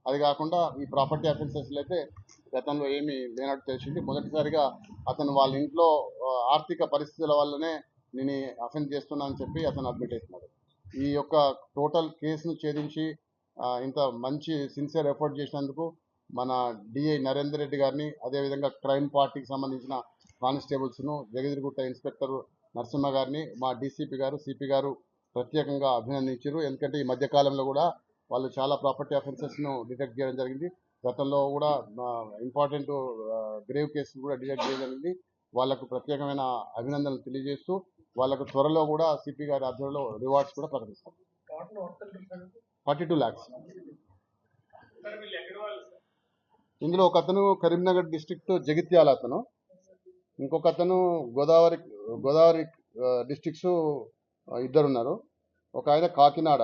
అది కాకుండా ఈ ప్రాపర్టీ అఫెన్సెస్లో అయితే గతంలో ఏమీ లేనట్టు తెలిసింది. మొదటిసారిగా అతను వాళ్ళ ఇంట్లో ఆర్థిక పరిస్థితుల వల్లనే నేను అఫెన్స్ చేస్తున్నా అని చెప్పి అతను అడ్మిట్ అవుతున్నాడు. ఈ యొక్క టోటల్ కేసును ఛేదించి ఇంత మంచి సిన్సియర్ ఎఫర్ట్ చేసినందుకు మన డిఐ నరేందర్ రెడ్డి గారిని, అదేవిధంగా క్రైమ్ పార్టీకి సంబంధించిన కానిస్టేబుల్స్ను, జగదిరిగుట్ట ఇన్స్పెక్టర్ నరసింహ గారిని, మా డీసీపీ గారు, సిపి గారు ప్రత్యేకంగా అభినందించారు. ఎందుకంటే ఈ మధ్యకాలంలో కూడా వాళ్ళు చాలా ప్రాపర్టీ అఫెన్సెస్ను డిటెక్ట్ చేయడం జరిగింది. గతంలో కూడా ఇంపార్టెంట్ గ్రేవ్ కేసులు కూడా డిటెక్ట్ చేయడం జరిగింది. వాళ్ళకు ప్రత్యేకమైన అభినందనలు తెలియజేస్తూ వాళ్ళకు త్వరలో కూడా సిపి గారి ఆధ్వర్యంలో రివార్డ్స్ కూడా ప్రకటిస్తారు. 42 lakhs. ఇందులో ఒక అతను కరీంనగర్ డిస్ట్రిక్ట్ జగిత్యాల అతను, ఇంకొక అతను గోదావరి డిస్ట్రిక్ట్స్ ఇద్దరున్నారు. ఒక ఆయన కాకినాడ,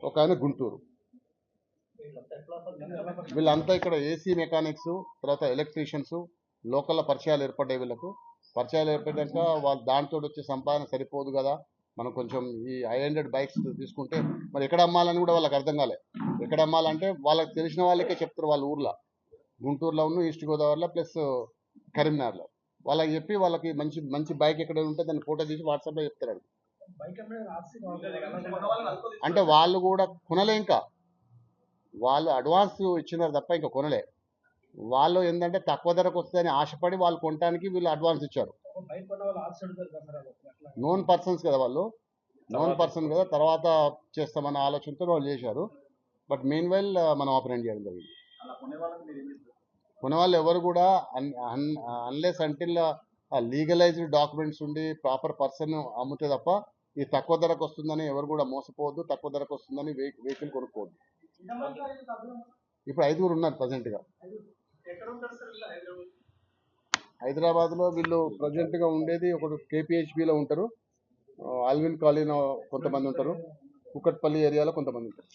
ఒక ఆయన గుంటూరు. వీళ్ళంతా ఇక్కడ ఏసీ మెకానిక్స్, తర్వాత ఎలక్ట్రీషియన్స్, లోకల్ పరిచయాలు ఏర్పడ్డాయి. వీళ్ళకు పరిచయాలు ఏర్పడ్డాక వాళ్ళు దాంతో వచ్చే సంపాదన సరిపోదు కదా, మనం కొంచెం ఈ హై-ఎండెడ్ బైక్స్ తీసుకుంటే మరి ఎక్కడ అమ్మాలని కూడా వాళ్ళకి అర్థం కాలే. ఎక్కడ అమ్మాలంటే వాళ్ళకి తెలిసిన వాళ్ళకే చెప్తారు. వాళ్ళ ఊర్లో గుంటూరులో ఉన్న ఈస్ట్ గోదావరిలో ప్లస్ కరీంనగర్లో వాళ్ళకి చెప్పి వాళ్ళకి మంచి మంచి బైక్ ఎక్కడ ఉంటే దాన్ని ఫోటో తీసి వాట్సాప్లో చెప్తారు. అంటే వాళ్ళు కూడా కొనలే, ఇంకా వాళ్ళు అడ్వాన్స్ ఇచ్చినారు తప్ప ఇంకా కొనలే. వాళ్ళు ఏంటంటే తక్కువ ధరకు వస్తుందని ఆశపడి వాళ్ళు కొనడానికి వీళ్ళు అడ్వాన్స్ ఇచ్చారు. నోన్ పర్సన్స్ కదా వాళ్ళు, నోన్ పర్సన్ కదా, తర్వాత చేస్తామన్న ఆలోచనతో వాళ్ళు చేశారు. బట్ మెయిన్ వైల్ మనం ఆపరేట్ చేయడం జరిగింది. కొనే వాళ్ళు ఎవరు కూడా అన్లెస్ అంటిల్ లీగలైజ్డ్ డాక్యుమెంట్స్ ఉండి ప్రాపర్ పర్సన్ అమ్ముతే తప్ప ఈ తక్కువ ధరకు వస్తుందని ఎవరు కూడా మోసపోవద్దు. తక్కువ ధరకు వస్తుందని వెహికల్ కొనుక్కోవద్దు. ఇప్పుడు 5 ఉన్నారు ప్రజెంట్గా హైదరాబాద్లో. వీళ్ళు ప్రజెంట్గా ఉండేది ఒకడు కేపీహెచ్బిలో ఉంటారు, ఆల్విన్ కాలనీలో కొంతమంది ఉంటారు, కుకట్పల్లి ఏరియాలో కొంతమంది ఉంటారు.